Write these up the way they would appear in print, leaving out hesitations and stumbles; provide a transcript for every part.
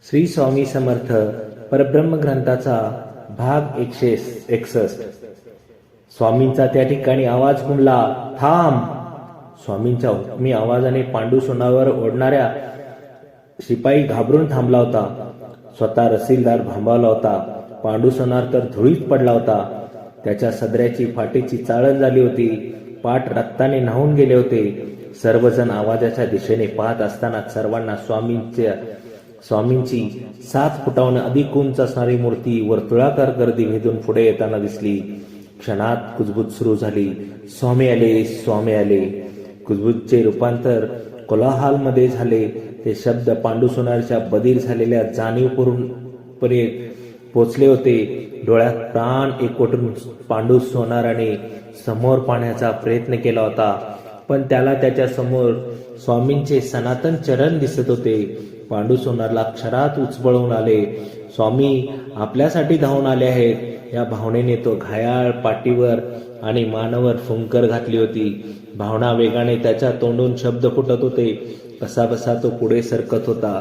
श्री स्वामी समर्थ परब्रह्म ग्रंथाचा भाग 161. स्वामींचा त्या ठिकाणी आवाज घुमला, थांब. स्वामींच्या हुकमी आवाजाने पांडू सोनावर ओढणाऱ्या शिपाई घाबरून थांबला होता. स्वतः रसीलदार भांबावला होता. पांडू सोनार तर धुळीत पडला होता. त्याच्या सदऱ्याची फाटेची चाळण झाली होती. पाठ रक्ताने न्हावून गेले होते. सर्वजण आवाजाच्या दिशेने पाहत असताना सर्वांना स्वामींची 7 फुटाहून अधिक उंच असणारी मूर्ती वर्तुळाकार गर्दी भेदून पुढे येताना दिसली. क्षणात कुजबूज सुरू झाली. स्वामी आले, स्वामी आले. कुजबूजचे रूपांतर कोलाहलमध्ये झाले. ते शब्द पांडू सोनारच्या बधीर झालेल्या जाणीवपर्यंत पोचले होते. डोळ्यात प्राण एकवटून पांडू सोनाराने समोर पाहण्याचा प्रयत्न केला होता, पण त्याला त्याच्या समोर स्वामींचे सनातन चरण दिसत होते. पांडू सोनारला अक्षरात उचबळून आले. स्वामी आपल्यासाठी धावून आले आहेत या भावनेने तो घायाळ पाठीवर आणि मानावर फुंकर घातली होती. भावना वेगाने त्याच्या तोंडून शब्द फुटत होते. कसाबसा तो पुढे सरकत होता.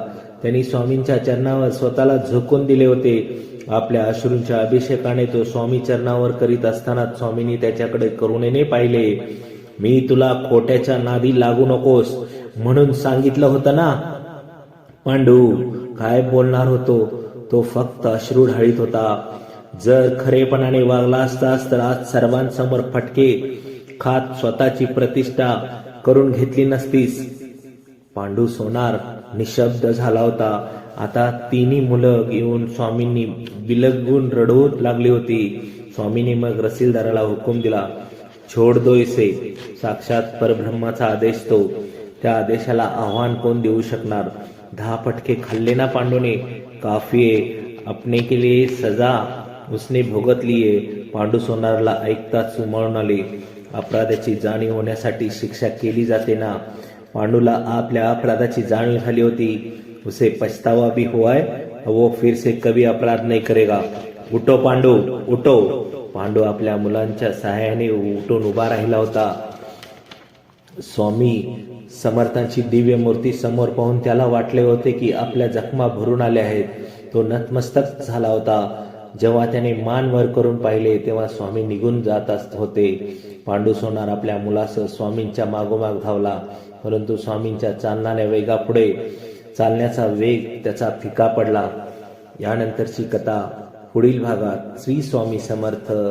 त्यांनी स्वामींच्या चरणावर स्वतःला झोकून दिले होते. आपल्या अश्रूंच्या अभिषेकाने तो स्वामी चरणावर करीत असताना स्वामींनी त्याच्याकडे करुणेने पाहिले. मी तुला खोट्याच्या नादी लागू नकोस म्हणून सांगितलं होतं ना. पांडू काय बोलणार होतो तो फक्त अश्रू ढाळीत होता. जर खरेपणाने वागला असतास तर आज सर्वांसमोर फटके खात स्वतःची प्रतिष्ठा करून घेतली नसतीस. पांडू सोनार निशब्द झाला होता. आता 3 मुलं येऊन स्वामींनी बिलगून रडू लागली होती. स्वामींनी मग रसीलदाराला हुकूम दिला, छोड दो इसे. साक्षात परब्रह्माचा आदेश तो. त्या आदेशाला आव्हान कोण देऊ शकणार. 10 फटके खाल्ले ना पांडूने. काफिये अपने के लिए सजा उसने भोगत लिए. पांडू सोनारला ऐकताच सुमाळून आले. अपराधाची जाणीव होण्यासाठी शिक्षा केली जाते ना. पांडूला आपल्या अपराधाची जाणीव झाली होती. उसे पछतावा भी हुआ है. वो फिर से कभी अपराध नहीं करेगा. उठो पांडू, उठो. पांडू आपल्या मुलांच्या सहाय्याने उठून उभा राहिला होता. स्वामी समर्थांची दिव्य मूर्ती समोर पाहून त्याला वाटले होते की आपल्या जखमा भरून आल्या आहेत. तो नतमस्तक झाला होता. जेव्हा त्याने मान वर करून पाहिले तेव्हा स्वामी निघून जात होते. पांडू सोनार आपल्या मुलासह स्वामींच्या मागोमाग धावला, परंतु स्वामींच्या चालणाऱ्या वेगापुढे चालण्याचा वेग त्याचा फिका पडला. यानंतरची कथा पुढील भागात. श्री स्वामी समर्थ.